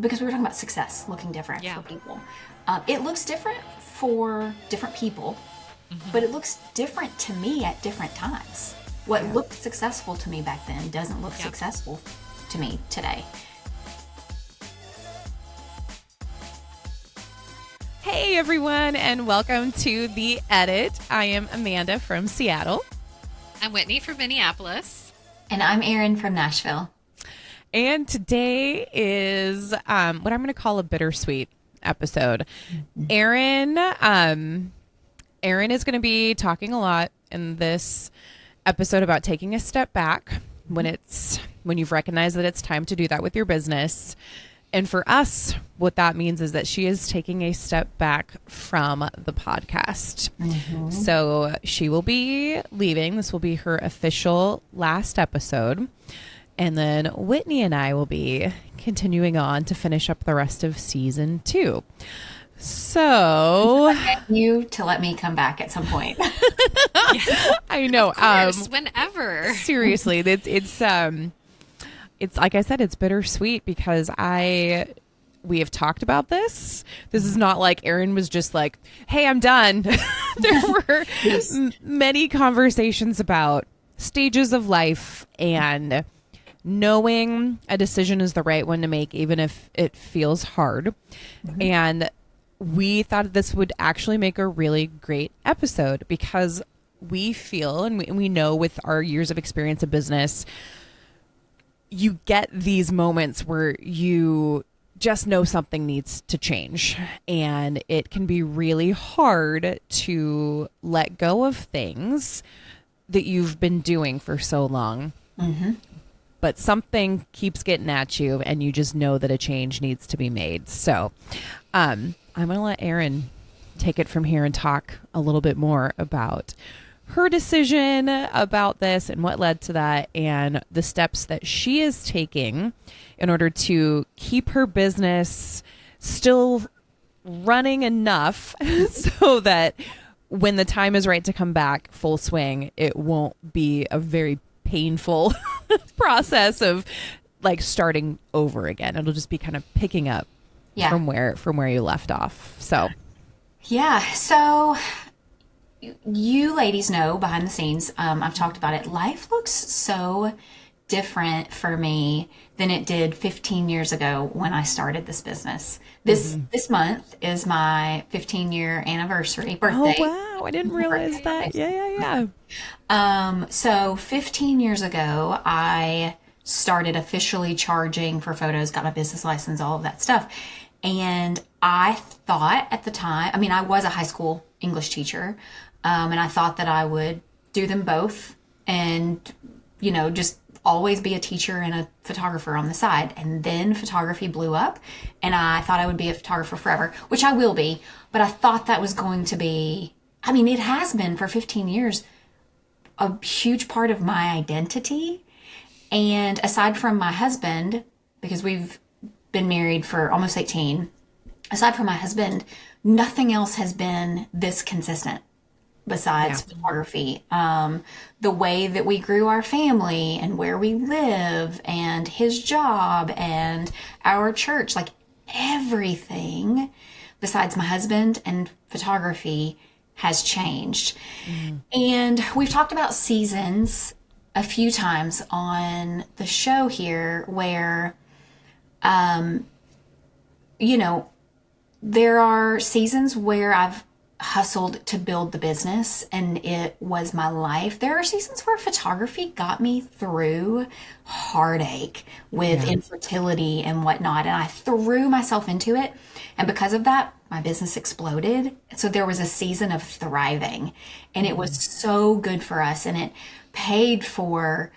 because we were talking about success looking different Yeah. for people. It looks different for different people, but it looks different to me at different times. What looked successful to me back then doesn't look successful to me today. Hey everyone, and welcome to The Edit. I am Amanda from Seattle. I'm Whitney from Minneapolis. And I'm Erin from Nashville. And today is what I'm going to call a bittersweet episode. Erin is going to be talking a lot in this episode about taking a step back when you've recognized that it's time to do that with your business. And for us, what that means is that she is taking a step back from the podcast. So she will be leaving. This will be her official last episode. And then Whitney and I will be continuing on to finish up the rest of season 2. So You to let me come back at some point. I know. Of course, whenever. Seriously, it's like I said, it's bittersweet because we have talked about this. This is not like Erin was just like, hey, I'm done. There were many conversations about stages of life and knowing a decision is the right one to make, even if it feels hard. And we thought this would actually make a really great episode because we feel and we know with our years of experience in business, you get these moments where you just know something needs to change, and it can be really hard to let go of things that you've been doing for so long. But something keeps getting at you and you just know that a change needs to be made. So I'm going to let Erin take it from here and talk a little bit more about her decision about this and what led to that and the steps that she is taking in order to keep her business still running enough so that when the time is right to come back full swing, it won't be a very painful process of like starting over again. It'll just be kind of picking up from where you left off. So you ladies know behind the scenes, I've talked about it. Life looks so different for me than it did 15 years ago when I started this business. This month is my 15-year anniversary birthday. Oh, wow. I didn't realize that. Yeah. So 15 years ago, I started officially charging for photos, got my business license, all of that stuff. And I thought at the time, I mean, I was a high school English teacher, and I thought that I would do them both and, just always be a teacher and a photographer on the side. And then photography blew up, and I thought I would be a photographer forever, which I will be. But I thought that was going to be, I mean, it has been for 15 years, a huge part of my identity. And aside from my husband, because we've been married for almost 18, aside from my husband, nothing else has been this consistent besides photography. The way that we grew our family and where we live and his job and our church, like everything besides my husband and photography has changed. And we've talked about seasons a few times on the show here where, there are seasons where I've hustled to build the business and it was my life. There are seasons where photography got me through heartache with infertility and whatnot. And I threw myself into it. And because of that, my business exploded. So there was a season of thriving, and it was so good for us. And it paid for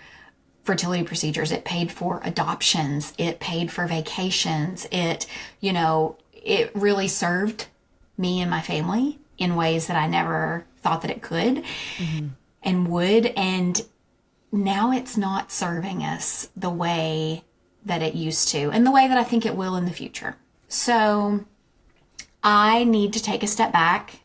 fertility procedures. It paid for adoptions. It paid for vacations. It really served me and my family in ways that I never thought that it could and would. And now it's not serving us the way that it used to and the way that I think it will in the future. So I need to take a step back.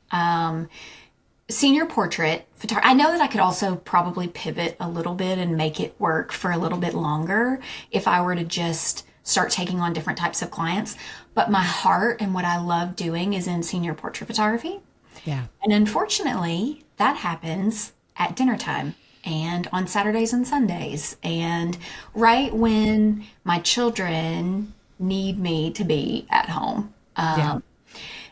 Senior portrait photography. I know that I could also probably pivot a little bit and make it work for a little bit longer if I were to just start taking on different types of clients. But my heart and what I love doing is in senior portrait photography. Yeah. And unfortunately, that happens at dinner time and on Saturdays and Sundays. And right when my children need me to be at home. Yeah.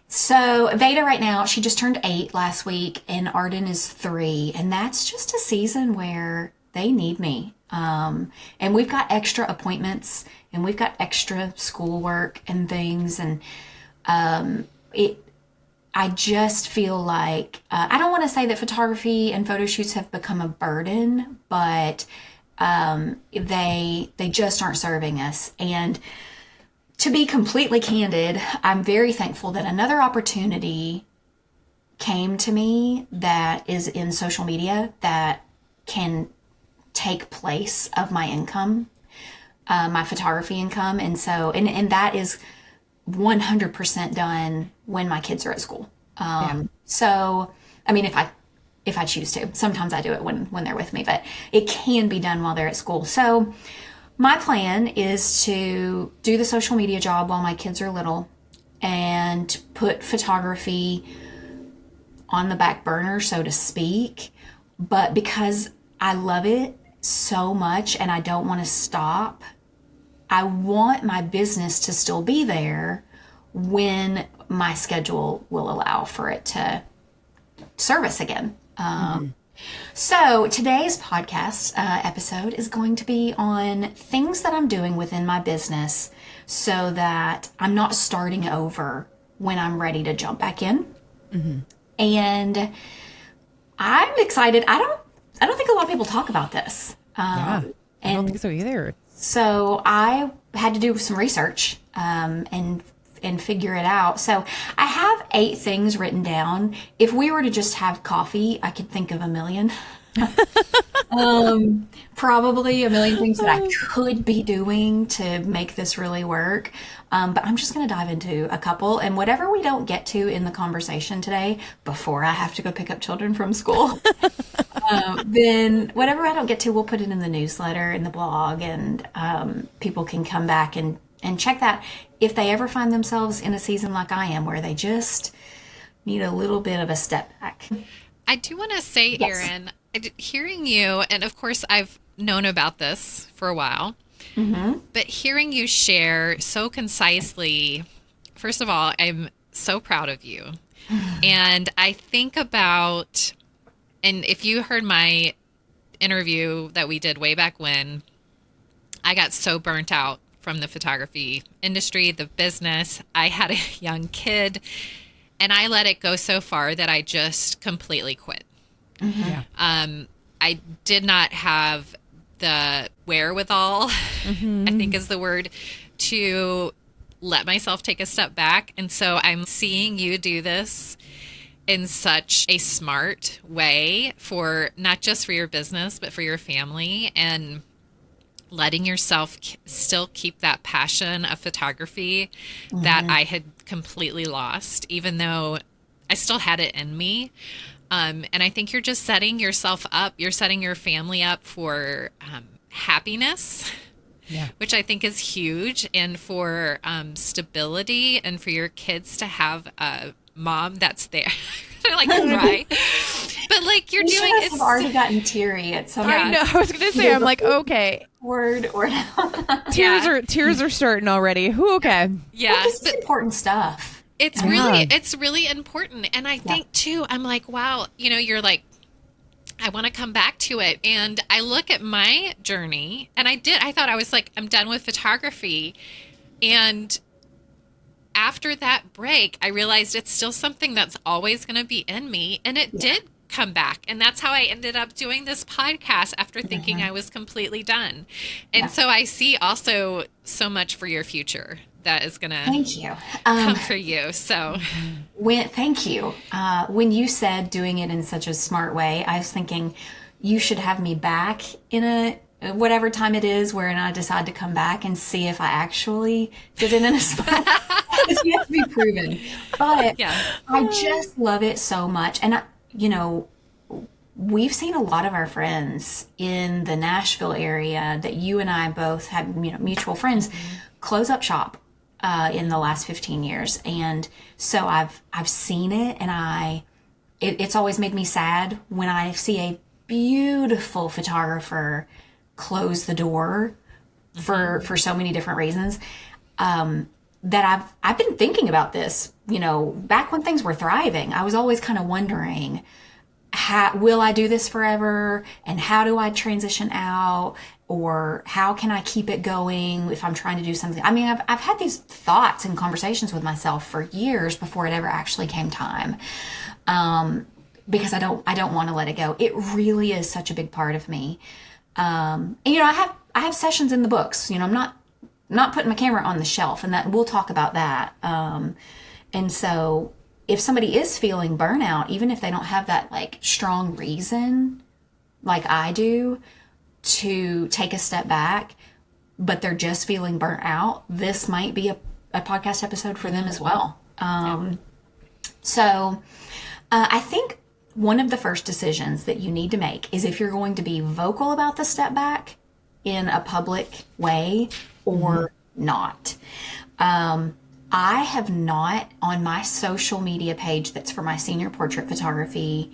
So Veda right now, she just turned 8 last week and Arden is 3. And that's just a season where they need me. And we've got extra appointments and we've got extra schoolwork and things. And I just feel like, I don't want to say that photography and photo shoots have become a burden, but they just aren't serving us. And to be completely candid, I'm very thankful that another opportunity came to me that is in social media that can take place of my income, my photography income. And so, and that is 100% done when my kids are at school. So, I mean, if I choose to, sometimes I do it when they're with me, but it can be done while they're at school. So my plan is to do the social media job while my kids are little and put photography on the back burner, so to speak. But because I love it so much and I don't want to stop, I want my business to still be there when my schedule will allow for it to service again. So today's podcast episode is going to be on things that I'm doing within my business so that I'm not starting over when I'm ready to jump back in. And I'm excited. I don't think a lot of people talk about this. I don't think so either. So I had to do some research and figure it out. So I have 8 things written down. If we were to just have coffee, I could think of a million. Probably a million things that I could be doing to make this really work. But I'm just going to dive into a couple, and whatever we don't get to in the conversation today before I have to go pick up children from school, then whatever I don't get to, we'll put it in the newsletter, in the blog, and people can come back and check that if they ever find themselves in a season like I am, where they just need a little bit of a step back. I do want to say, Yes. Erin, hearing you, and of course I've known about this for a while, but hearing you share so concisely, first of all, I'm so proud of you. And I think about, and if you heard my interview that we did way back when, I got so burnt out from the photography industry, the business. I had a young kid and I let it go so far that I just completely quit. I did not have the wherewithal, I think is the word, to let myself take a step back. And so I'm seeing you do this in such a smart way, for not just for your business, but for your family, and letting yourself still keep that passion of photography that I had completely lost, even though I still had it in me. And I think you're just setting yourself up, you're setting your family up for happiness, which I think is huge, and for stability, and for your kids to have a mom that's there. I like to cry. But like you're doing it. I've already gotten teary at some I know. I was going to say, I'm like, okay. word or Tears are starting already. Who? Okay. Yeah. This is important stuff. It's really important. And I think too, I'm like, wow, you're like, I want to come back to it. And I look at my journey, and I thought I was like, I'm done with photography. And after that break, I realized it's still something that's always going to be in me. And it did come back. And that's how I ended up doing this podcast after thinking I was completely done. And so I see also so much for your future that is going to Thank you. come for you. So Thank you. When you said doing it in such a smart way, I was thinking you should have me back in a whatever time it is when I decide to come back and see if I actually did it in a smart way. It's yet to be proven. But I just love it so much. And, we've seen a lot of our friends in the Nashville area that you and I both have, mutual friends, close up shop in the last 15 years. And so I've seen it, and it's always made me sad when I see a beautiful photographer close the door for so many different reasons. That I've been thinking about this, back when things were thriving. I was always kind of wondering, will I do this forever? And how do I transition out? Or how can I keep it going if I'm trying to do something? I mean, I've had these thoughts and conversations with myself for years before it ever actually came time. Because I don't want to let it go. It really is such a big part of me. And I have sessions in the books. I'm not putting my camera on the shelf, and that we'll talk about that. And so if somebody is feeling burnout, even if they don't have that like strong reason like I do to take a step back, but they're just feeling burnt out, this might be a podcast episode for them as well. So I think one of the first decisions that you need to make is if you're going to be vocal about the step back in a public way or not. I have not, on my social media page that's for my senior portrait photography,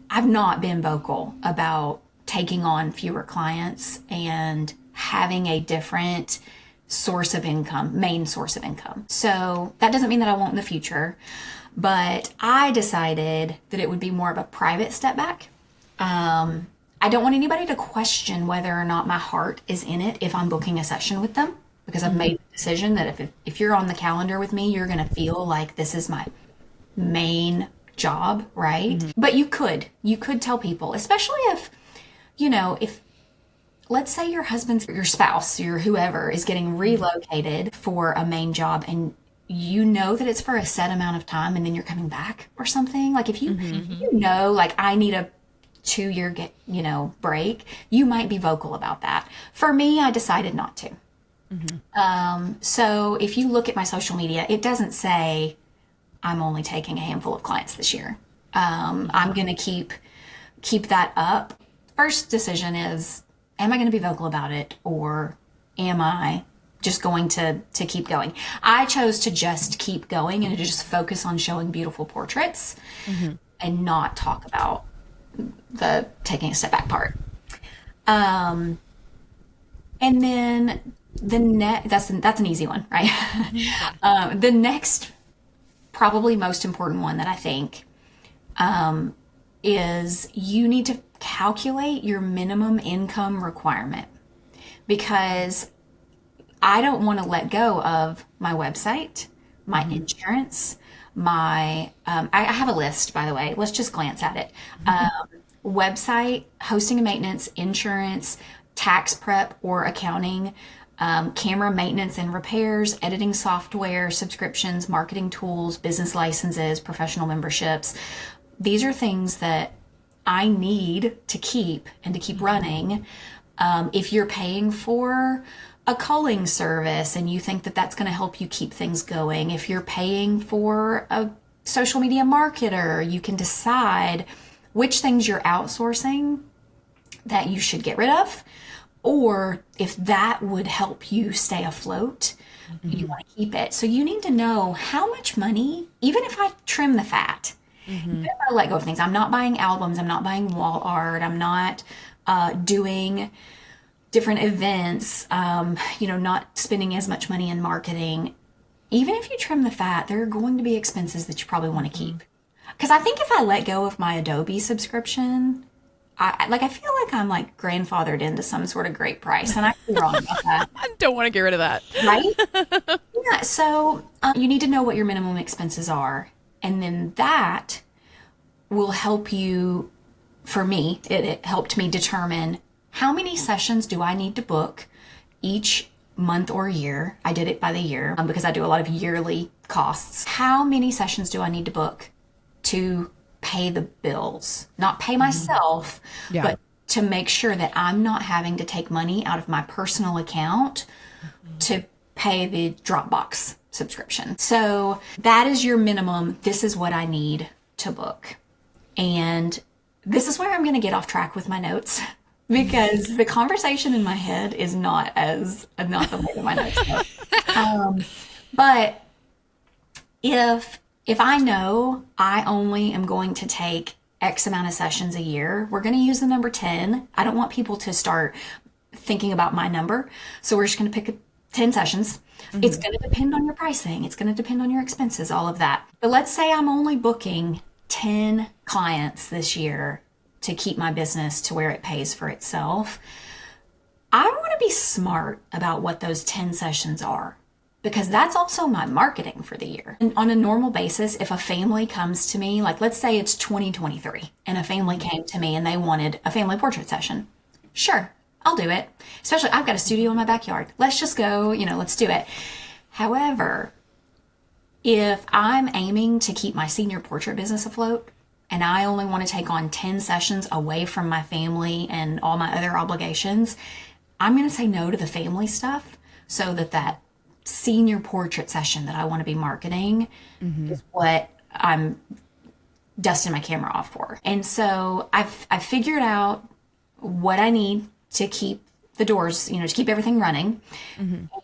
I've not been vocal about taking on fewer clients and having a different source of income, main source of income. So that doesn't mean that I won't in the future, but I decided that it would be more of a private step back. I don't want anybody to question whether or not my heart is in it if I'm booking a session with them, because I've made the decision that if you're on the calendar with me, you're going to feel like this is my main job, right? But you could tell people, especially if let's say your husband's, your spouse, your whoever is getting relocated for a main job, and that it's for a set amount of time and then you're coming back or something. Like if like I need a 2-year break, you might be vocal about that. For me, I decided not to. So if you look at my social media, it doesn't say I'm only taking a handful of clients this year. I'm going to keep that up. First decision is, am I going to be vocal about it, or am I just going to keep going? I chose to just keep going and to just focus on showing beautiful portraits and not talk about the taking a step back part. And then that's an easy one, right? The next, probably most important one that I think is you need to calculate your minimum income requirement, because I don't want to let go of my website, my insurance, I have a list, by the way. Let's just glance at it. Website, hosting and maintenance, insurance, tax prep or accounting, camera maintenance and repairs, editing software, subscriptions, marketing tools, business licenses, professional memberships. These are things that I need to keep and to keep running. If you're paying for a culling service and you think that that's going to help you keep things going, if you're paying for a social media marketer, you can decide which things you're outsourcing that you should get rid of, or if that would help you stay afloat, you want to keep it. So you need to know how much money, even if I trim the fat, even if I let go of things. I'm not buying albums, I'm not buying wall art, I'm not doing different events, not spending as much money in marketing. Even if you trim the fat, there are going to be expenses that you probably want to keep. Because I think if I let go of my Adobe subscription, I feel like I'm like grandfathered into some sort of great price, and I could be wrong about that. I don't want to get rid of that. Right? Yeah. So you need to know what your minimum expenses are, and then that will help you. For me, it helped me determine how many sessions do I need to book each month or year. I did it by the year because I do a lot of yearly costs. How many sessions do I need to book to pay the bills? Not pay myself, but to make sure that I'm not having to take money out of my personal account to pay the Dropbox subscription. So that is your minimum. This is what I need to book. And this is where I'm going to get off track with my notes, because the conversation in my head is not the way that my notes go. But if I know I only am going to take X amount of sessions a year, we're going to use the number 10. I don't want people to start thinking about my number. So we're just going to pick 10 sessions. It's going to depend on your pricing. It's going to depend on your expenses, all of that. But let's say I'm only booking 10 clients this year to keep my business to where it pays for itself. I want to be smart about what those 10 sessions are, because that's also my marketing for the year. And on a normal basis, if a family comes to me, like let's say it's 2023 and a family came to me and they wanted a family portrait session, sure, I'll do it. Especially I've got a studio in my backyard. Let's just go, let's do it. However, if I'm aiming to keep my senior portrait business afloat and I only want to take on 10 sessions away from my family and all my other obligations, I'm going to say no to the family stuff so that senior portrait session that I want to be marketing is what I'm dusting my camera off for. And so I've figured out what I need to keep the doors, to keep everything running.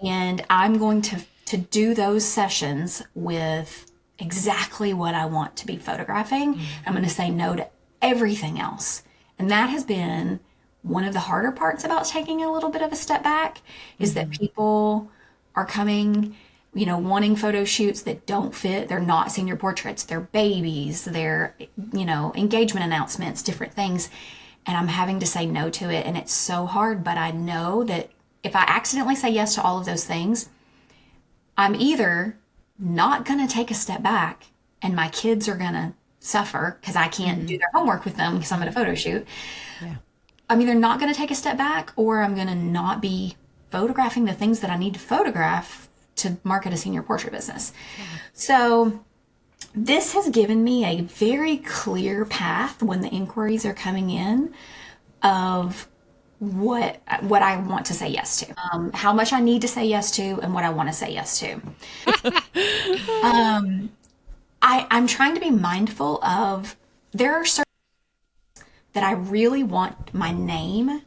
And I'm going to do those sessions with exactly what I want to be photographing. I'm going to say no to everything else. And that has been one of the harder parts about taking a little bit of a step back, is that people are coming, wanting photo shoots that don't fit. They're not senior portraits. They're babies. They're, engagement announcements, different things. And I'm having to say no to it. And it's so hard. But I know that if I accidentally say yes to all of those things, I'm either not going to take a step back and my kids are going to suffer because I can't do their homework with them because I'm at a photo shoot. Yeah. I'm either not going to take a step back, or I'm going to not be photographing the things that I need to photograph to market a senior portrait business. So this has given me a very clear path when the inquiries are coming in of what I want to say yes to, how much I need to say yes to, and what I want to say yes to. I'm trying to be mindful of, there are certain that I really want my name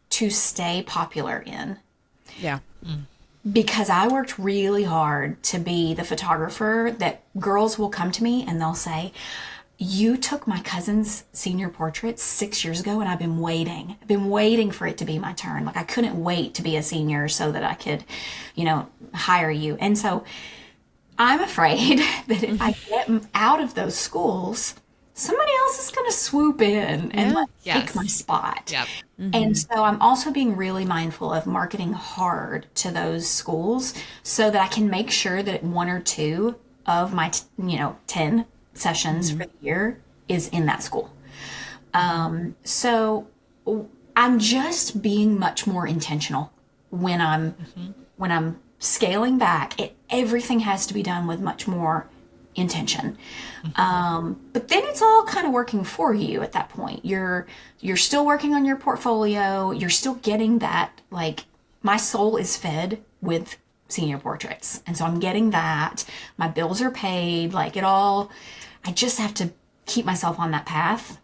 to stay popular in. Yeah. Because I worked really hard to be the photographer that girls will come to me and they'll say, you took my cousin's senior portrait 6 years ago and I've been waiting for it to be my turn. Like I couldn't wait to be a senior so that I could, hire you. And so I'm afraid that if I get out of those schools, somebody else is going to swoop in and take my spot. Yep. And so I'm also being really mindful of marketing hard to those schools so that I can make sure that one or two of my, 10 sessions for the year is in that school. So I'm just being much more intentional when I'm scaling back. Everything has to be done with much more intention. But then it's all kind of working for you at that point. You're still working on your portfolio. You're still getting that, like, my soul is fed with senior portraits. And so I'm getting that. My bills are paid, like I just have to keep myself on that path.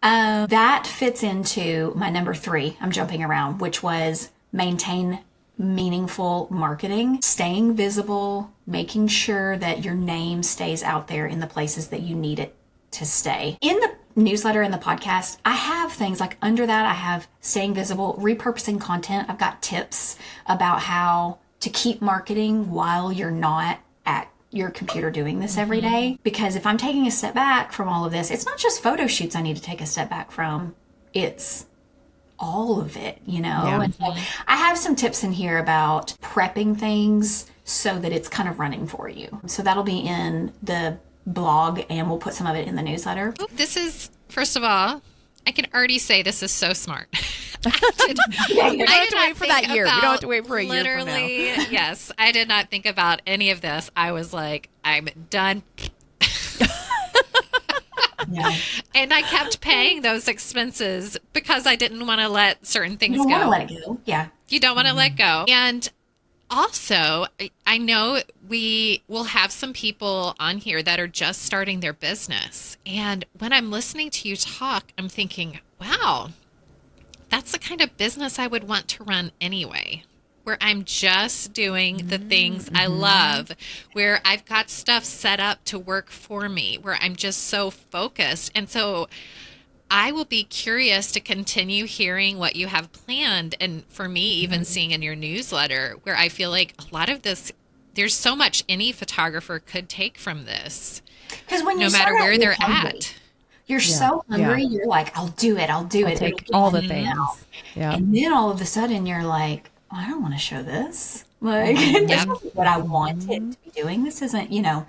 That fits into my number 3. I'm jumping around, which was maintain meaningful marketing, staying visible, making sure that your name stays out there in the places that you need it to stay. In the newsletter and the podcast, I have things like under that, I have staying visible, repurposing content. I've got tips about how to keep marketing while you're not at your computer doing this every day. Because if I'm taking a step back from all of this, it's not just photo shoots I need to take a step back from. It's all of it, Yeah. And so I have some tips in here about prepping things so that it's kind of running for you. So that'll be in the blog and we'll put some of it in the newsletter. Oh, this is, first of all, I can already say this is so smart. We don't have to wait for that year. We don't have to wait for a year from now. Literally, yes. I did not think about any of this. I was like, I'm done. Yeah. And I kept paying those expenses because I didn't want to let certain things You don't go. want to let it go. Yeah. You don't want to let go. And also, I know we will have some people on here that are just starting their business. And when I'm listening to you talk, I'm thinking, wow, that's the kind of business I would want to run anyway, where I'm just doing the things I love, where I've got stuff set up to work for me, where I'm just so focused. And so I will be curious to continue hearing what you have planned. And for me, even seeing in your newsletter, where I feel like a lot of this, there's so much any photographer could take from this, Because when you no matter start out, where you're they're hungry. at. You're so hungry, Yeah. you're like, I'll do it, I'll do it. It'll Take be all the me things. now. Yeah. And then all of a sudden you're like, oh, I don't want to show this. Like, this Yep. isn't what I wanted to be doing. This isn't, Yeah.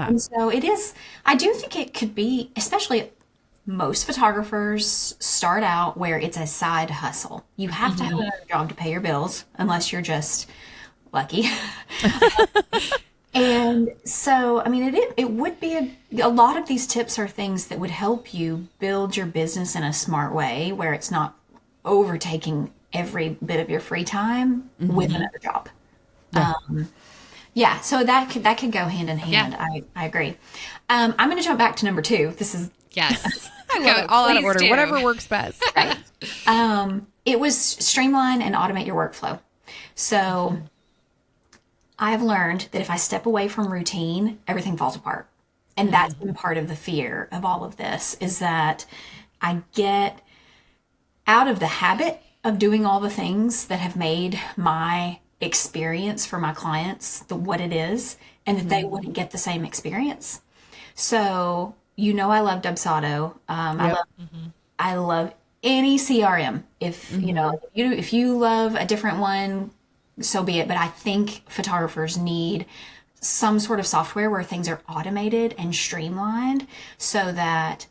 And so it is, I do think it could be, especially most photographers start out where it's a side hustle. You have to have another job to pay your bills, unless you're just lucky. And so, I mean, it would be a lot of these tips are things that would help you build your business in a smart way where it's not overtaking every bit of your free time with another job. Yeah, so that could go hand in hand. Yeah. I agree. I'm going to jump back to number 2. This is Yes. I love it. All out of Please order. do. Whatever works best. it was streamline and automate your workflow. So I've learned that if I step away from routine, everything falls apart. And that's been part of the fear of all of this, is that I get out of the habit of doing all the things that have made my experience for my clients what it is, and that they wouldn't get the same experience. So, I love Dubsado. I love any CRM. If if you love a different one, so be it. But I think photographers need some sort of software where things are automated and streamlined, so that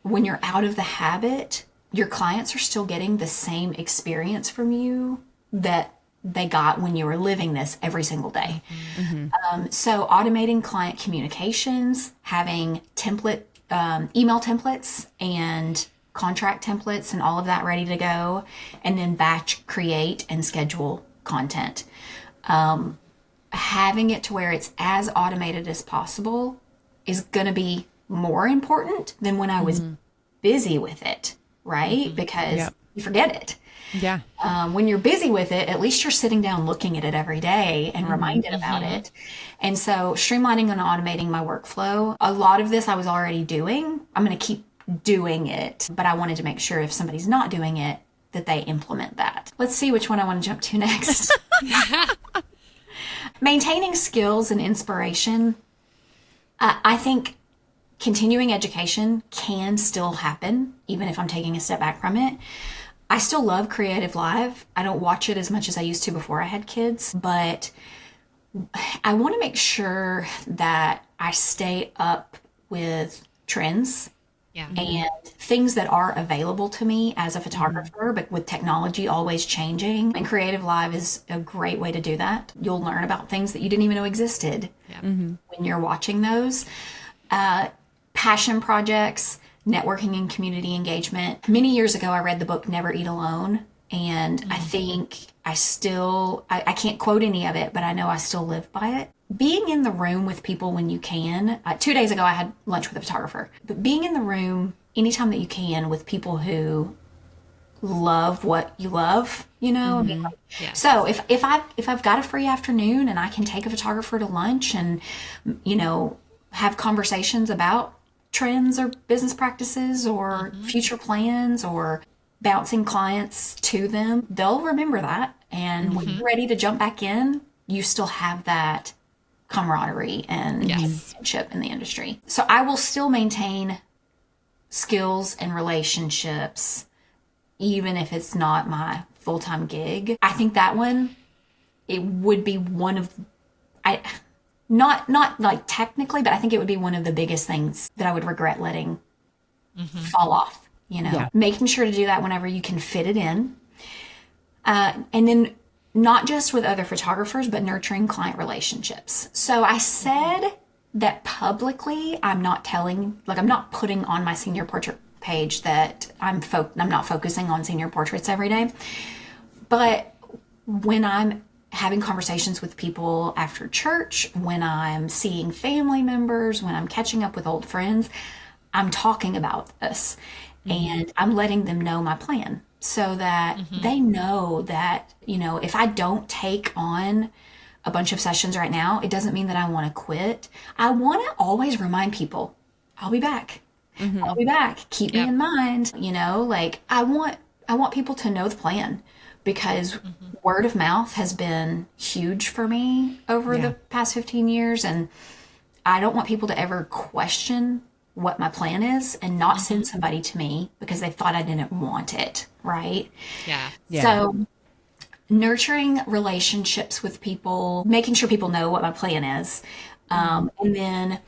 when you're out of the habit, your clients are still getting the same experience from you that they got when you were living this every single day. So automating client communications, having email templates and contract templates and all of that ready to go, and then batch create and schedule content. Having it to where it's as automated as possible is going to be more important than when I was busy with it, right? Because you forget it. Yeah. When you're busy with it, at least you're sitting down looking at it every day and reminded about it. And so streamlining and automating my workflow, a lot of this I was already doing. I'm going to keep doing it, but I wanted to make sure if somebody's not doing it, that they implement that. Let's see which one I want to jump to next. Maintaining skills and inspiration. I think continuing education can still happen, even if I'm taking a step back from it. I still love Creative Live. I don't watch it as much as I used to before I had kids, but I want to make sure that I stay up with trends Yeah. and things that are available to me as a photographer, but with technology always changing. And Creative Live is a great way to do that. You'll learn about things that you didn't even know existed when you're watching those. Passion projects, networking and community engagement. Many years ago, I read the book Never Eat Alone. And I think I can't quote any of it, but I know I still live by it. Being in the room with people when you can. 2 days ago, I had lunch with a photographer. But being in the room anytime that you can with people who love what you love, I mean, Yeah. so if I've got a free afternoon and I can take a photographer to lunch and, have conversations about trends or business practices or future plans or bouncing clients to them, they'll remember that. And when you're ready to jump back in, you still have that camaraderie and relationship in the industry. So I will still maintain skills and relationships, even if it's not my full-time gig. I think that one, it would be one of, not like technically, but I think it would be one of the biggest things that I would regret letting fall off, making sure to do that whenever you can fit it in. And then not just with other photographers, but nurturing client relationships. So I said that publicly, I'm not putting on my senior portrait page that I'm not focusing on senior portraits every day. But when I'm having conversations with people after church, when I'm seeing family members, when I'm catching up with old friends, I'm talking about this and I'm letting them know my plan. so that they know that, if I don't take on a bunch of sessions right now, it doesn't mean that I want to quit. I want to always remind people, I'll be back. I'll be back. Keep me in mind. Like I want people to know the plan, because word of mouth has been huge for me over the past 15 years. And I don't want people to ever question what my plan is and not send somebody to me because they thought I didn't want it. Right. Yeah. So nurturing relationships with people, making sure people know what my plan is. And then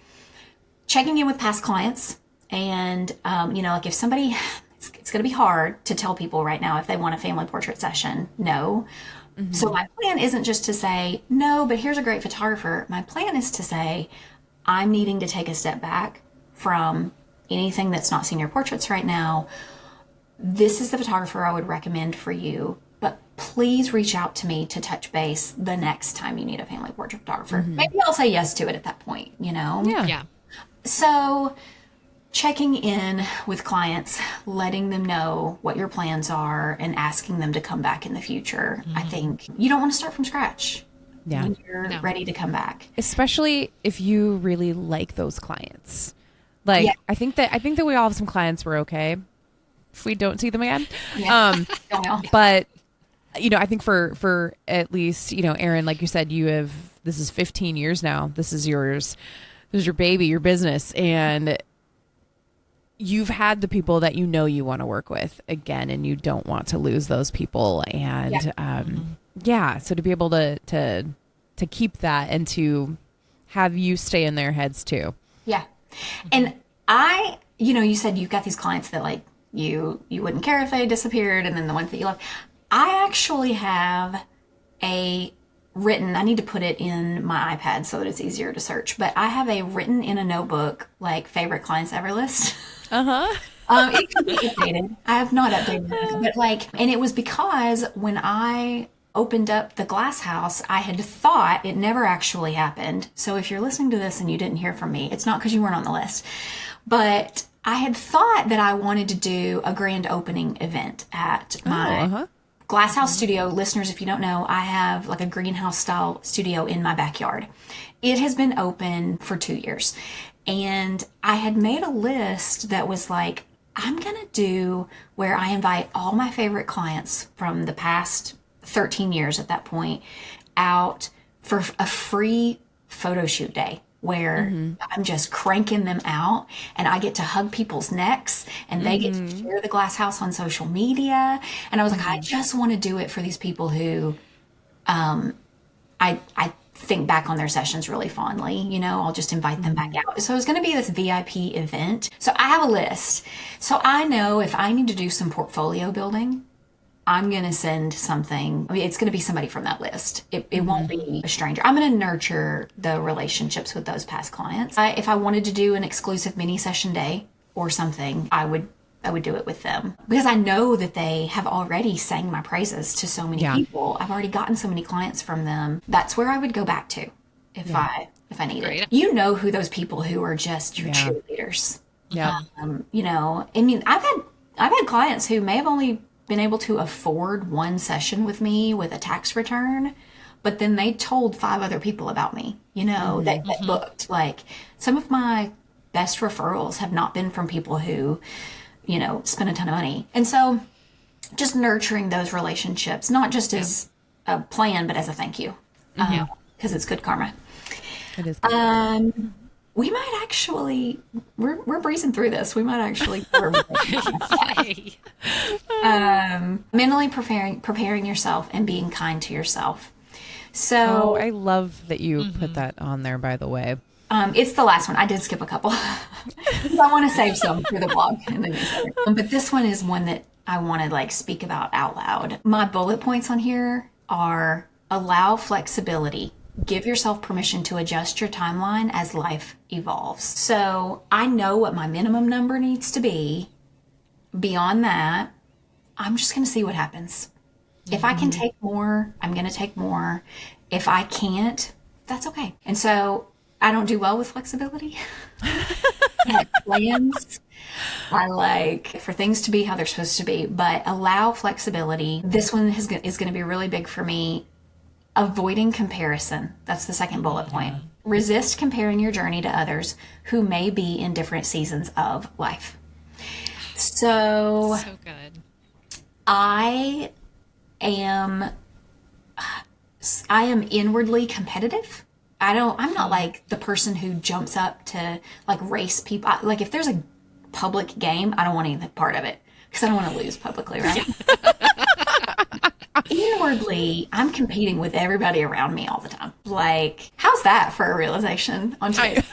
checking in with past clients. And, like if somebody, it's going to be hard to tell people right now if they want a family portrait session, no. So my plan isn't just to say, no, but here's a great photographer. My plan is to say, I'm needing to take a step back from anything that's not senior portraits right now. This is the photographer I would recommend for you, but please reach out to me to touch base the next time you need a family portrait photographer. Maybe I'll say yes to it at that point, Yeah. So checking in with clients, letting them know what your plans are and asking them to come back in the future. I think you don't want to start from scratch when you're ready to come back. Especially if you really like those clients. Like, I think that we all have some clients we're okay if we don't see them again. But I think for at least, Erin, like you said, this is 15 years now. This is yours. This is your baby, your business. And you've had the people that you want to work with again, and you don't want to lose those people. And so to be able to keep that and to have you stay in their heads too. Yeah. And you said you've got these clients that like you wouldn't care if they disappeared, and then the ones that you love. I actually have I need to put it in my iPad so that it's easier to search, but I have a written in a notebook, like favorite clients ever list. It could be updated. I have not updated it, but and it was because when I opened up the glass house, I had thought it never actually happened. So if you're listening to this and you didn't hear from me, it's not because you weren't on the list, but I had thought that I wanted to do a grand opening event at my Glasshouse studio. Listeners, if you don't know, I have like a greenhouse style studio in my backyard. It has been open for 2 years. And I had made a list that was like, I'm going to do where I invite all my favorite clients from the past 13 years at that point out for a free photo shoot day where I'm just cranking them out and I get to hug people's necks and they get to share the glass house on social media. And I was like, I just want to do it for these people who I think back on their sessions really fondly. I'll just invite them back out. So it's going to be this VIP event. So I have a list. So I know if I need to do some portfolio building, I'm going to send something. It's going to be somebody from that list. It won't be a stranger. I'm going to nurture the relationships with those past clients. If I wanted to do an exclusive mini session day or something, I would do it with them because I know that they have already sang my praises to so many people. I've already gotten so many clients from them. That's where I would go back to if I need it. You know who those people who are just your cheerleaders. Yeah. I've had clients who may have only been able to afford one session with me with a tax return, but then they told 5 other people about me, that booked. Like some of my best referrals have not been from people who, spend a ton of money. And so just nurturing those relationships, not just as a plan, but as a thank you, because it's good karma. It is good. We might actually, we're breezing through this. We might actually, mentally preparing yourself and being kind to yourself. So I love that you put that on there, by the way. It's the last one. I did skip a couple. I want to save some for the blog and the newsletter. But this one is one that I want to speak about out loud. My bullet points on here are allow flexibility. Give yourself permission to adjust your timeline as life evolves. So I know what my minimum number needs to be. Beyond that, I'm just going to see what happens. If I can take more, I'm going to take more. If I can't, that's okay. And so I don't do well with flexibility. I have plans. I like for things to be how they're supposed to be, but allow flexibility. This one is going to be really big for me. Avoiding comparison. That's the second bullet point. Resist comparing your journey to others who may be in different seasons of life. So So good. I am inwardly competitive. I'm not like the person who jumps up to like race people. Like if there's a public game, I don't want any part of it because I don't want to lose publicly, right? Inwardly, I'm competing with everybody around me all the time. Like, how's that for a realization on tape?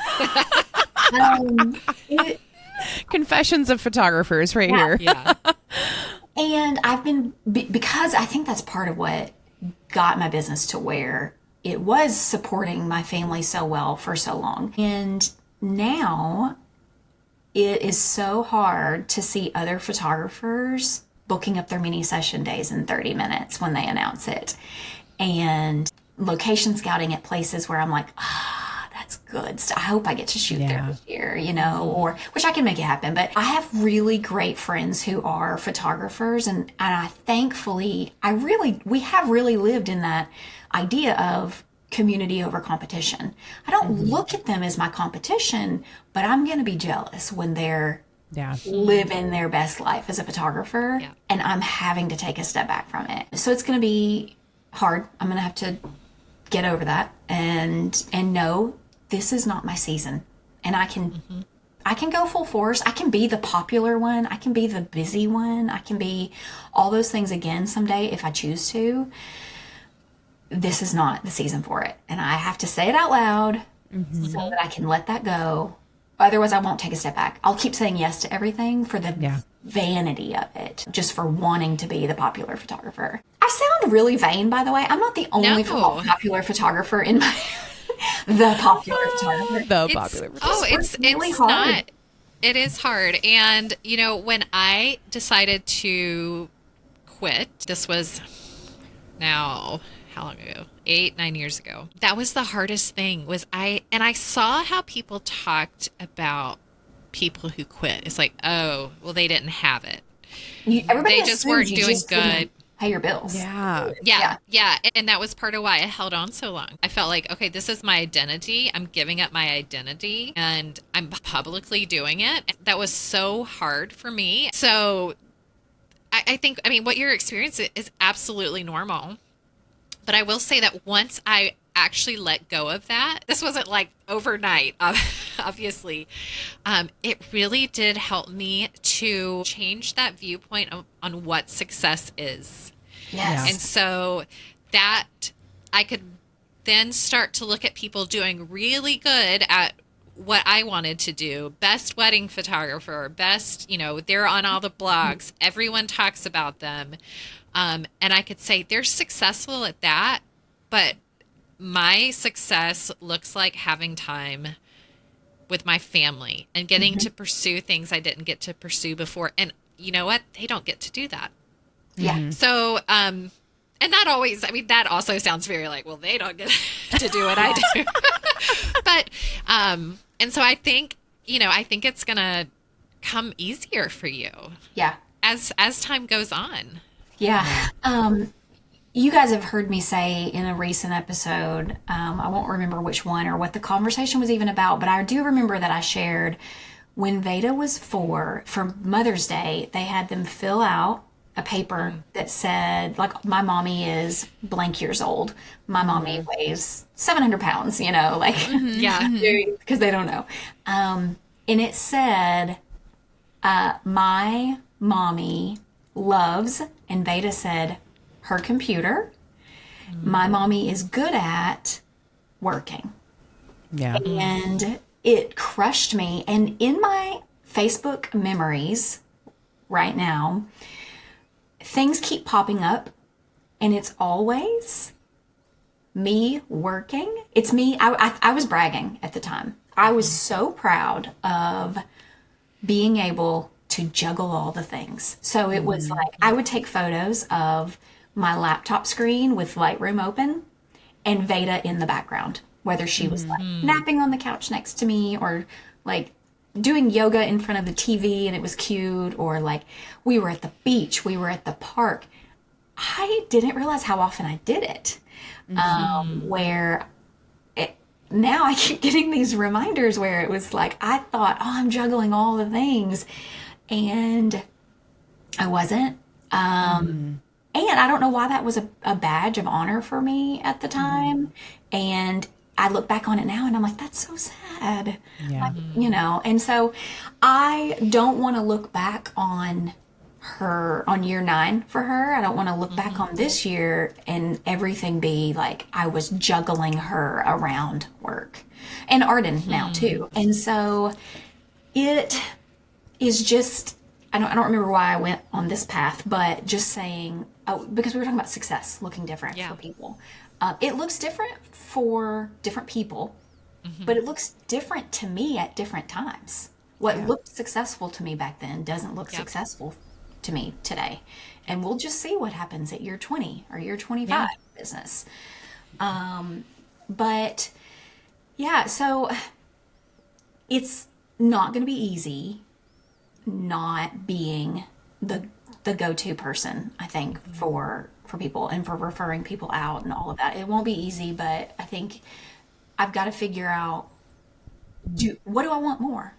Confessions of photographers right here. Yeah. And I've been, because I think that's part of what got my business to where it was supporting my family so well for so long. And now it is so hard to see other photographers booking up their mini session days in 30 minutes when they announce it. And location scouting at places where I'm like, that's good. I hope I get to shoot there this year, or which I can make it happen. But I have really great friends who are photographers, and I thankfully, we have really lived in that idea of community over competition. I don't look at them as my competition, but I'm going to be jealous when they're living their best life as a photographer, and I'm having to take a step back from it. So it's going to be hard. I'm going to have to get over that and know this is not my season. And I can go full force. I can be the popular one. I can be the busy one. I can be all those things again someday if I choose to. This is not the season for it. And I have to say it out loud so that I can let that go. Otherwise, I won't take a step back. I'll keep saying yes to everything for the vanity of it, just for wanting to be the popular photographer. I sound really vain, by the way. I'm not the only popular photographer in my... the popular photographer. It's really hard. Not. It is hard. And, when I decided to quit, this was now... how long ago? 8-9 years ago. That was the hardest thing I saw how people talked about people who quit. It's like, oh, well, they didn't have it. They just weren't doing good. Pay your bills. Yeah. And that was part of why I held on so long. I felt like, okay, this is my identity. I'm giving up my identity and I'm publicly doing it. That was so hard for me. So I think, what you're experiencing is absolutely normal. But I will say that once I actually let go of that, this wasn't like overnight, obviously. It really did help me to change that viewpoint on what success is. Yes. And so that I could then start to look at people doing really good at what I wanted to do. Best wedding photographer, best, they're on all the blogs. Everyone talks about them. And I could say they're successful at that, but my success looks like having time with my family and getting to pursue things I didn't get to pursue before. And you know what? They don't get to do that. Yeah. So, and that always, that also sounds very like, well, they don't get to do what I do. But, and so I think it's going to come easier for you. Yeah. As time goes on. Yeah. You guys have heard me say in a recent episode, I won't remember which one or what the conversation was even about, but I do remember that I shared when Veda was 4, for Mother's Day, they had them fill out a paper that said, like, my mommy is blank years old. My mommy weighs 700 pounds, because they don't know. And it said, my mommy loves, and Veda said, her computer. My mommy is good at working. Yeah. And it crushed me. And in my Facebook memories right now, things keep popping up, and it's always me working. It's me. I was bragging at the time. I was so proud of being able to juggle all the things. So it was like I would take photos of my laptop screen with Lightroom open and Veda in the background, whether she was like napping on the couch next to me or like doing yoga in front of the TV and it was cute, or like we were at the beach, we were at the park. I didn't realize how often I did it. Where now I keep getting these reminders where it was like I thought, oh, I'm juggling all the things, and I wasn't. And I don't know why that was a badge of honor for me at the time. And I look back on it now and I'm like, that's so sad. Yeah. Like, and so I don't want to look back on her on year 9 for her. I don't want to look back on this year and everything be like I was juggling her around work and Arden now too. And so it is just, I don't remember why I went on this path, but just saying, oh, because we were talking about success looking different for people. It looks different for different people, but it looks different to me at different times. What looked successful to me back then doesn't look successful to me today. And we'll just see what happens at year 20 or year 25 business. But yeah, so it's not going to be easy not being the go-to person, I think, for people and for referring people out and all of that. It won't be easy, but I think I've got to figure out, what do I want more?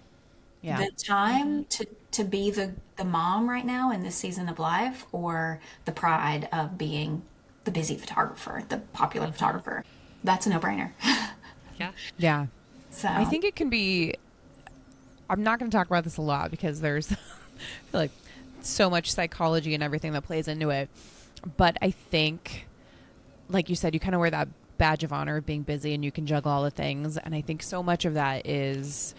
Yeah. The time to be the mom right now in this season of life, or the pride of being the busy photographer, the popular photographer? That's a no-brainer. Yeah. So I think it can be, I'm not going to talk about this a lot because there's I feel like so much psychology and everything that plays into it. But I think, like you said, you kind of wear that badge of honor of being busy and you can juggle all the things. And I think so much of that is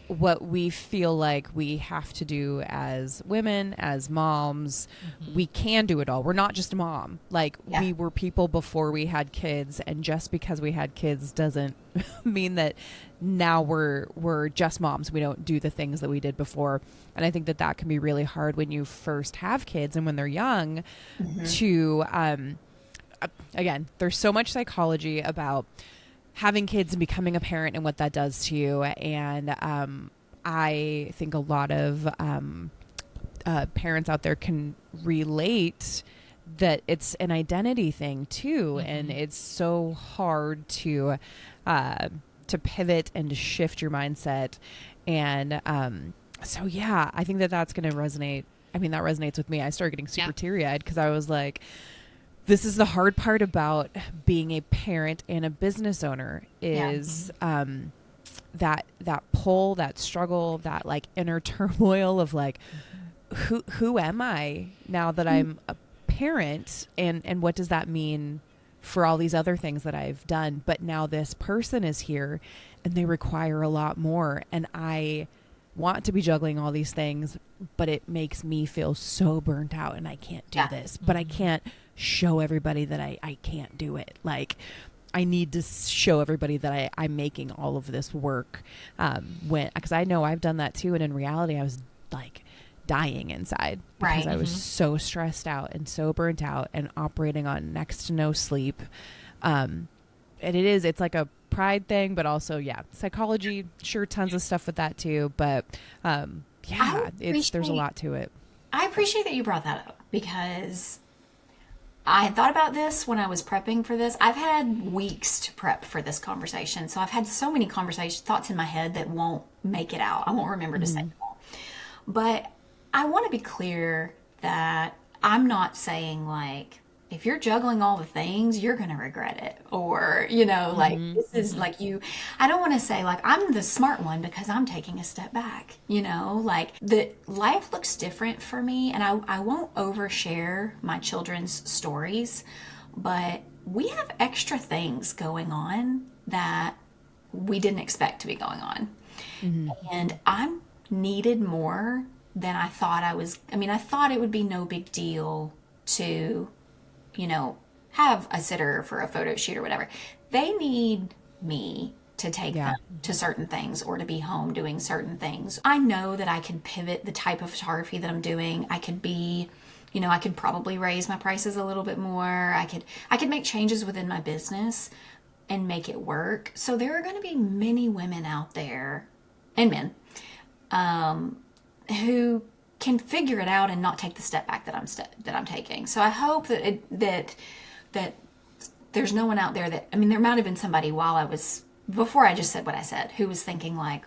what we feel like we have to do as women, as moms. We can do it all. We're not just a mom. Like we were people before we had kids, and just because we had kids doesn't mean that now we're just moms. We don't do the things that we did before. And I think that can be really hard when you first have kids and when they're young to again, there's so much psychology about having kids and becoming a parent and what that does to you. And I think a lot of parents out there can relate that it's an identity thing too. And it's so hard to pivot and to shift your mindset. And so, yeah, I think that's going to resonate. I mean, that resonates with me. I started getting super teary-eyed because I was like, this is the hard part about being a parent and a business owner is that pull, that struggle, that like inner turmoil of like, who am I now that I'm a parent, and what does that mean for all these other things that I've done? But now this person is here and they require a lot more, and I want to be juggling all these things, but it makes me feel so burnt out and I can't do this, but I can't show everybody that I can't do it. Like I need to show everybody that I'm making all of this work. Because I know I've done that too. And in reality, I was like dying inside because I was so stressed out and so burnt out and operating on next to no sleep. And it's like a pride thing, but also, psychology, sure. Tons of stuff with that too. But, there's a lot to it. I appreciate that you brought that up because I had thought about this when I was prepping for this. I've had weeks to prep for this conversation. So I've had so many thoughts in my head that won't make it out. I won't remember to say them all. But I want to be clear that I'm not saying like, if you're juggling all the things, you're going to regret it. Or, like this is like I don't want to say like, I'm the smart one because I'm taking a step back, like the life looks different for me. And I won't overshare my children's stories, but we have extra things going on that we didn't expect to be going on. And I'm needed more than I thought I was. I mean, I thought it would be no big deal to have a sitter for a photo shoot or whatever. They need me to take them to certain things or to be home doing certain things. I know that I can pivot the type of photography that I'm doing. I could be, I could probably raise my prices a little bit more. I could make changes within my business and make it work. So there are going to be many women out there and men who can figure it out and not take the step back that I'm taking. So I hope that there's no one out there that, I mean, there might have been somebody before I just said what I said, who was thinking like,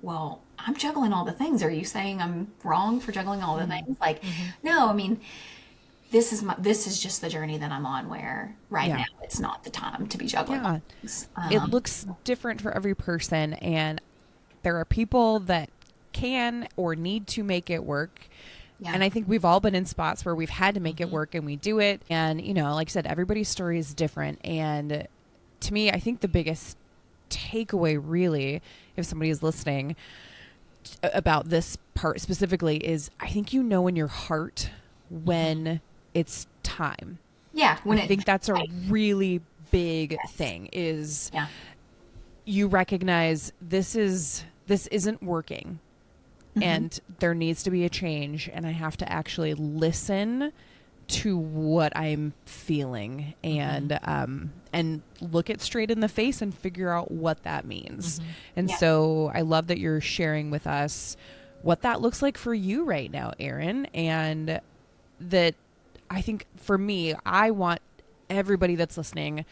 well, I'm juggling all the things. Are you saying I'm wrong for juggling all the things? Like, no, I mean, this is just the journey that I'm on, where now it's not the time to be juggling. Yeah. It looks different for every person, and there are people that can or need to make it work. Yeah. And I think we've all been in spots where we've had to make it work, and we do it. And, you know, like I said, everybody's story is different. And to me, I think the biggest takeaway, really, if somebody is listening about this part specifically, is I think you know in your heart when it's time. Yeah. I think that's a really big thing, is you recognize this isn't working. And there needs to be a change, and I have to actually listen to what I'm feeling and look it straight in the face and figure out what that means. And so I love that you're sharing with us what that looks like for you right now, Erin, and that I think for me, I want everybody that's listening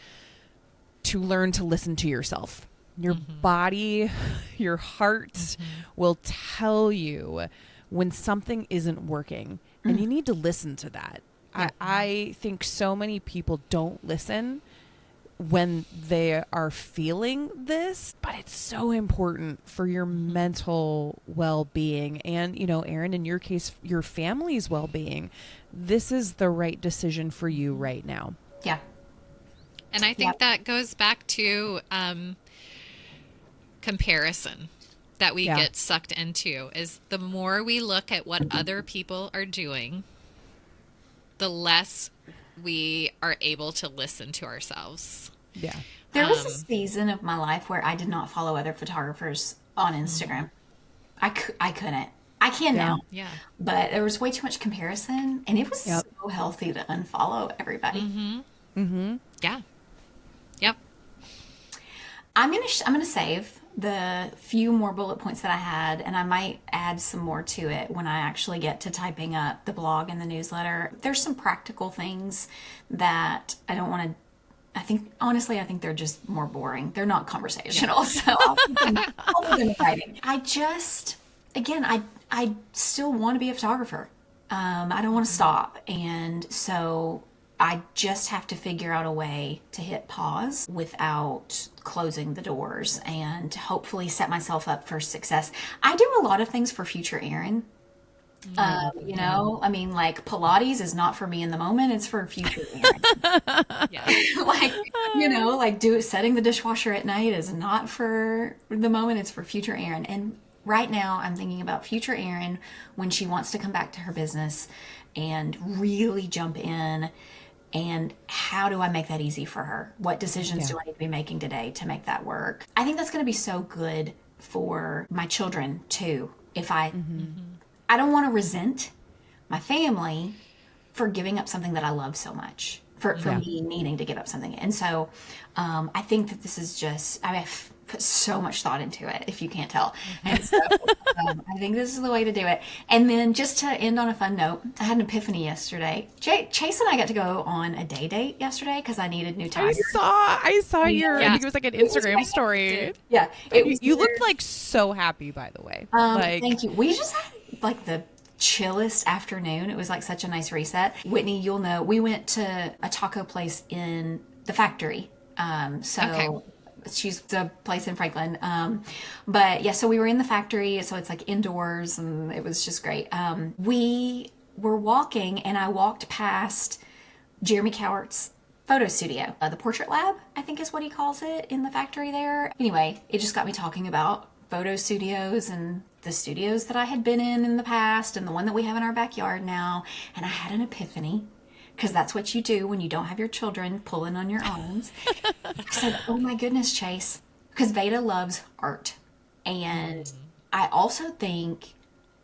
to learn to listen to yourself. Your body, your heart will tell you when something isn't working, and you need to listen to that. I think so many people don't listen when they are feeling this, but it's so important for your mental well-being and, you know, Erin, in your case, your family's well-being. This is the right decision for you right now. Yeah. And I think that goes back to comparison that we get sucked into, is the more we look at what other people are doing, the less we are able to listen to ourselves. Yeah. There was a season of my life where I did not follow other photographers on Instagram. I couldn't. I can now. Yeah. But there was way too much comparison, and it was so healthy to unfollow everybody. Yeah. Yep. I'm gonna save the few more bullet points that I had, and I might add some more to it when I actually get to typing up the blog and the newsletter. There's some practical things that I don't want to. I think they're just more boring. They're not conversational, so I'll put them in writing. I still want to be a photographer. I don't want to stop, and so I just have to figure out a way to hit pause without closing the doors, and hopefully set myself up for success. I do a lot of things for future Erin. You know, I mean, like Pilates is not for me in the moment. It's for future Erin. Like, you know, like setting the dishwasher at night is not for the moment. It's for future Erin. And right now I'm thinking about future Erin when she wants to come back to her business and really jump in. And how do I make that easy for her? What decisions do I need to be making today to make that work? I think that's going to be so good for my children too. If I don't want to resent my family for giving up something that I love so much, for me needing to give up something. And so I think that this is just, I've put so much thought into it, if you can't tell. And so I think this is the way to do it. And then just to end on a fun note, I had an epiphany yesterday. Chase and I got to go on a day date yesterday because I needed new tires. I saw your, I think it was like an Instagram story. Yeah. You looked like so happy, by the way. Thank you. We just had like the chillest afternoon. It was like such a nice reset. Whitney, you'll know, we went to a taco place in the Factory. She's the place in Franklin. But yeah, so we were in the Factory, so it's like indoors, and it was just great. We were walking, and I walked past Jeremy Cowart's photo studio, the Portrait Lab, I think is what he calls it, in the Factory there. Anyway, it just got me talking about photo studios and the studios that I had been in the past, and the one that we have in our backyard now. And I had an epiphany, because that's what you do when you don't have your children pulling on your arms. I said, oh my goodness, Chase, because Veda loves art. And I also think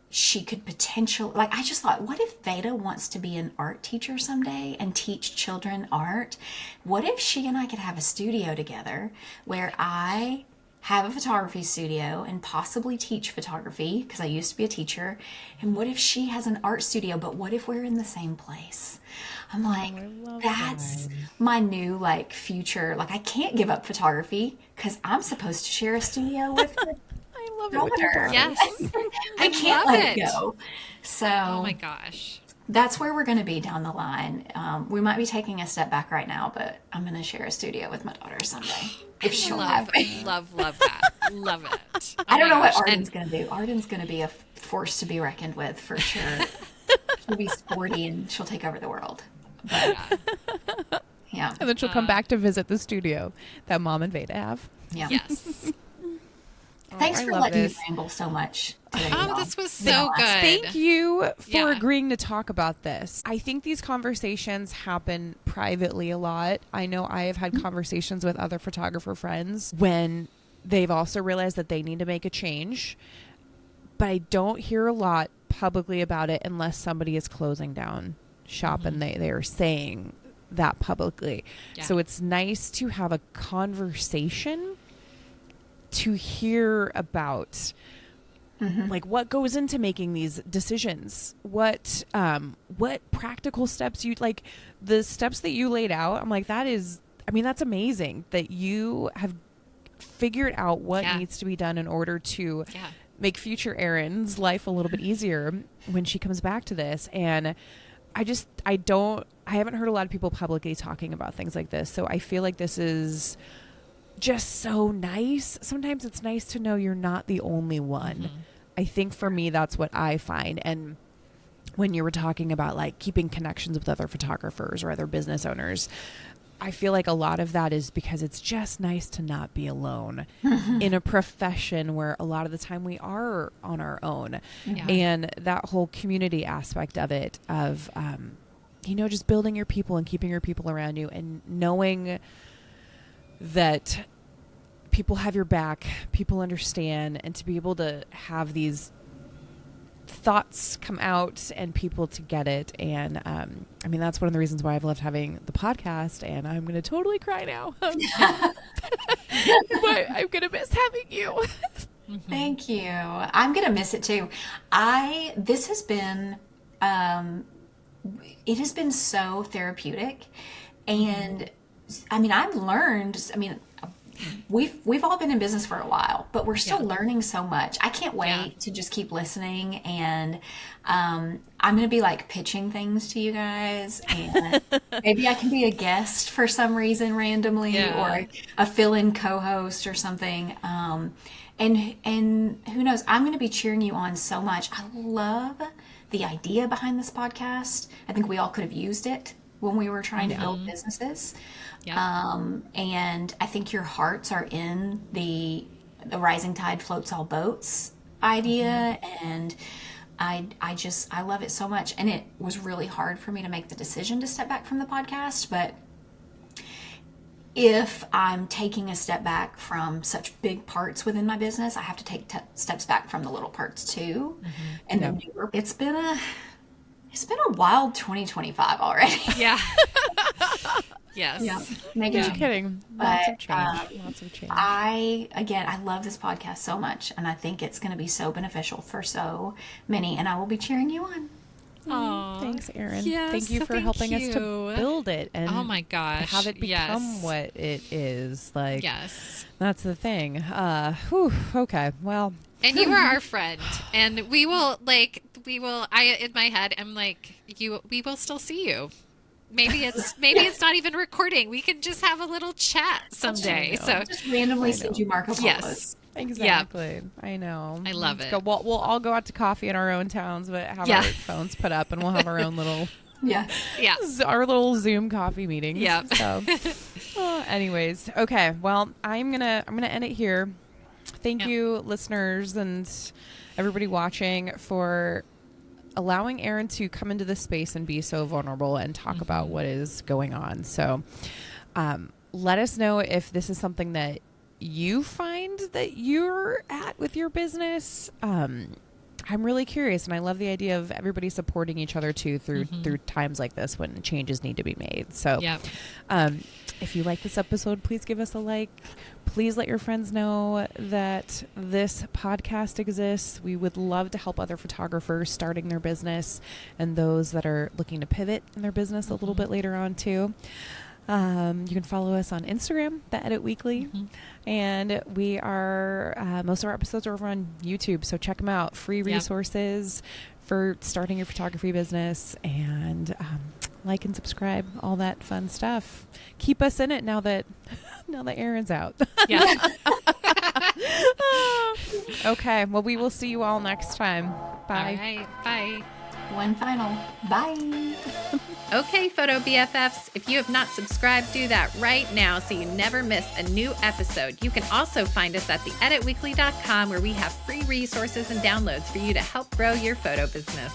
she could potentially, like, I just thought, what if Veda wants to be an art teacher someday and teach children art? What if she and I could have a studio together where I have a photography studio and possibly teach photography because I used to be a teacher. And what if she has an art studio, but what if we're in the same place? I'm like, that's my new like future. Like I can't give up photography because I'm supposed to share a studio with her I love it. daughter. Yes. I can't love let it it. go. So Oh my gosh. that's where we're going to be down the line. We might be taking a step back right now, but I'm going to share a studio with my daughter someday. If she'll have me. Love that. Love it. Oh I don't my know what gosh. Arden's going to do. Arden's going to be a force to be reckoned with for sure. She'll be sporty and she'll take over the world. But, yeah. And then she'll come back to visit the studio that Mom and Veda have. Yeah. Yes. Thanks I for love letting this. me ramble so much today. Oh, y'all. this was Been so awesome. good. Thank you for Yeah. agreeing to talk about this. I think these conversations happen privately a lot. I know I have had conversations with other photographer friends when they've also realized that they need to make a change, but I don't hear a lot publicly about it unless somebody is closing down shop and they are saying that publicly. Yeah. So it's nice to have a conversation to hear about like what goes into making these decisions, what practical steps you like, the steps that you laid out. I'm like, that's amazing that you have figured out what Yeah. needs to be done in order to Yeah. make future Erin's life a little bit easier when she comes back to this. And I haven't heard a lot of people publicly talking about things like this. So I feel like this is just so nice. Sometimes it's nice to know you're not the only one. I think for me, that's what I find. And when you were talking about like keeping connections with other photographers or other business owners, I feel like a lot of that is because it's just nice to not be alone in a profession where a lot of the time we are on our own. Yeah. And that whole community aspect of it, of, just building your people and keeping your people around you and knowing that people have your back, people understand, and to be able to have these thoughts come out and people to get it. And that's one of the reasons why I've loved having the podcast, and I'm going to totally cry now. But I'm going to miss having you. Thank you. I'm going to miss it too. This has been, it has been so therapeutic. And I've learned, we've all been in business for a while, but we're still learning so much. I can't wait to just keep listening, and I'm going to be like pitching things to you guys, and maybe I can be a guest for some reason randomly, or a fill-in co-host or something. And who knows, I'm going to be cheering you on so much. I love the idea behind this podcast. I think we all could have used it when we were trying to build businesses. And I think your hearts are in the rising tide floats all boats idea. And I love it so much. And it was really hard for me to make the decision to step back from the podcast. But if I'm taking a step back from such big parts within my business, I have to take steps back from the little parts too. And the newer, it's been a wild 2025 already. Yeah. Yes. Yeah. Maybe Just kidding. Lots of change. Lots of change. I love this podcast so much, and I think it's going to be so beneficial for so many, and I will be cheering you on. Aw. Thanks, Erin. Yes, thank you for thank helping us to you. build it and Oh my gosh. have it become Yes. what it is. Like, Yes. that's the thing. Okay. Well, And you are our friend, and we will, in my head, I'm like, we will still see you. Maybe it's not even recording. We can just have a little chat someday. So Just randomly send you Marco Polos. yes. exactly. I know. I love Let's it. go. We'll all go out to coffee in our own towns, but have Yeah. our phones put up, and we'll have our own little Yeah. Yeah. our little Zoom coffee meetings. Yep. So, anyways, okay. Well, I'm gonna end it here. Thank you, listeners, and everybody watching, for allowing Erin to come into this space and be so vulnerable and talk about what is going on. So, let us know if this is something that you find that you're at with your business. I'm really curious, and I love the idea of everybody supporting each other too through times like this when changes need to be made. So, if you like this episode, please give us a like. Please let your friends know that this podcast exists. We would love to help other photographers starting their business and those that are looking to pivot in their business a little bit later on too. You can follow us on Instagram, The Edit Weekly, and we are most of our episodes are over on YouTube, so check them out. Free resources for starting your photography business, and like and subscribe, all that fun stuff. Keep us in it now that Erin's out. Yeah. Okay, well, we will see you all next time. Bye. All right. Bye. One final. Bye. Okay, Photo BFFs, if you have not subscribed, do that right now so you never miss a new episode. You can also find us at theeditweekly.com, where we have free resources and downloads for you to help grow your photo business.